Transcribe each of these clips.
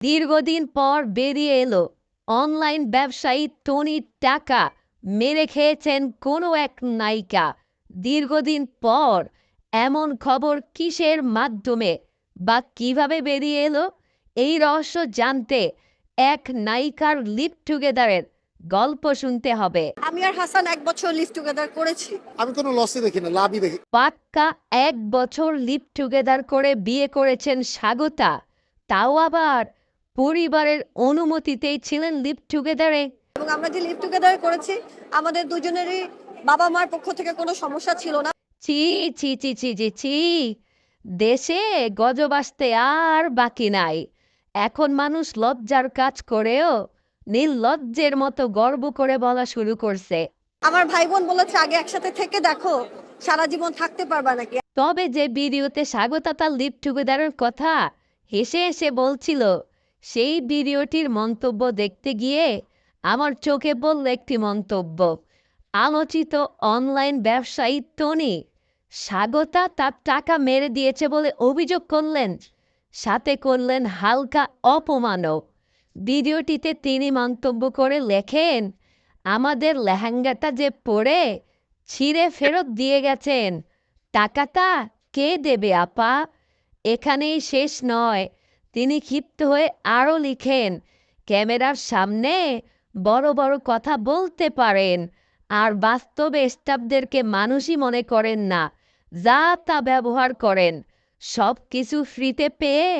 দীর্ঘদিন পর বেরিয়ে এলো অনলাইন ব্যবসায়ী টনির টাকা মেরে খেয়েছেন কোনো এক নায়িকা। দীর্ঘদিন পর এমন খবর কিসের মাধ্যমে বা কিভাবে বেরিয়ে এলো, এই রহস্য জানতে এক নায়িকার লিভ টুগেদারের গল্প শুনতে হবে। আমি আর হাসান 1 বছর লিভ টুগেদার করেছি। আমি কোনো লসই দেখি না, লাভই দেখি। পাক্কা 1 বছর লিভ টুগেদার করে বিয়ে করেছেন স্বাগতা, তাও আবার পরিবারের অনুমতিতেই ছিলেন লিভ টুগেদারে। এবং আমরা যে লিভ টুগেদার করেছি আমাদের দুজনেরই বাবা মার পক্ষ থেকে কোনো সমস্যা ছিল না। ছি ছি ছি ছি ছি ছি, দেশে গজব আসতে আর বাকি নাই। এখন মানুষ লজ্জার কাজ করেও নির্লজ্জের মতো গর্ব করে বলা শুরু করছে। আমার ভাই বোন বলেছে আগে একসাথে থেকে দেখো সারা জীবন থাকতে পারবা নাকি। তবে যে ভিডিওতে স্বাগতা তার লিভ টুগেদারের কথা হেসে হেসে বলছিল, সেই ভিডিওটির মন্তব্য দেখতে গিয়ে আমার চোখে পড়ল একটি মন্তব্য। আলোচিত অনলাইন ব্যবসায়ী টনি স্বাগতা তার টাকা মেরে দিয়েছে বলে অভিযোগ করলেন, সাথে করলেন হালকা অপমানও। ভিডিওটিতে তিনি মন্তব্য করে লেখেন, আমাদের লেহেঙ্গাটা যে পরে ছিঁড়ে ফেরত দিয়ে গেছেন, টাকাটা কে দেবে আপা? এখানেই শেষ নয়, তিনি ক্ষিপ্ত হয়ে আরও লিখেন, ক্যামেরার সামনে বড় বড় কথা বলতে পারেন আর বাস্তবে স্টাফদেরকে মানুষই মনে করেন না, যা তা ব্যবহার করেন। সব কিছু ফ্রিতে পেয়ে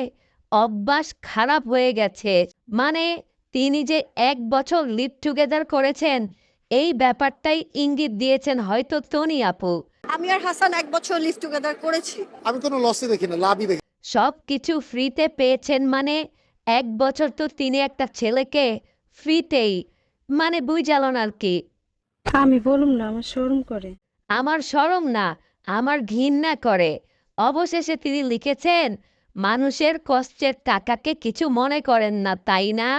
অভ্যাস খারাপ হয়ে গেছে। মানে তিনি যে 1 বছর লিভ টুগেদার করেছেন, এই ব্যাপারটাই ইঙ্গিত দিয়েছেন হয়তো টনি আপু। আমি আর হাসান 1 বছর লিভ টুগেদার করেছি। আমি কোনো লসই দেখি না, লাভই দেখি। সব কিছু ফ্রিতে পেয়েছেন মানে 1 বছর তো তিনি একটা ছেলেকে ফ্রিতেই, মানে বুঝালেন আর কি। আমি বলুম না, আমার শরম করে। আমার শরম না, আমার ঘৃণা করে। অবশেষে তিনি লিখেছেন, মানুষের কষ্টের টাকাকে কিছু মনে করেন না, তাই না?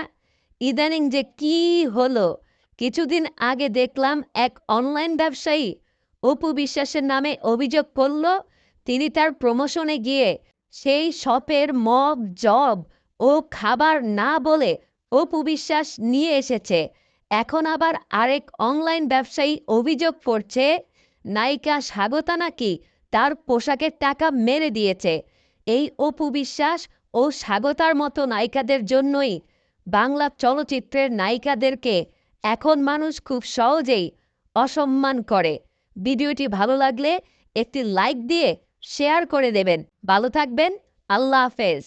ইদানিং যে কি হলো, কিছুদিন আগে দেখলাম এক অনলাইন ব্যবসায়ী অপু বিশ্বাসের নামে অভিযোগ করল তিনি তার প্রমোশনে গিয়ে সেই শপের মগ জব ও খাবার না বলে অপু বিশ্বাস নিয়ে এসেছে। এখন আবার আরেক অনলাইন ব্যবসায়ী অভিযোগ করছে নায়িকা স্বাগতা নাকি তার পোশাকের টাকা মেরে দিয়েছে। এই অপু বিশ্বাস ও স্বাগতার মতো নায়িকাদের জন্যই বাংলা চলচ্চিত্রের নায়িকাদেরকে এখন মানুষ খুব সহজেই অসম্মান করে। ভিডিওটি ভালো লাগলে একটি লাইক দিয়ে শেয়ার করে দেবেন। ভালো থাকবেন। আল্লাহ হাফেজ।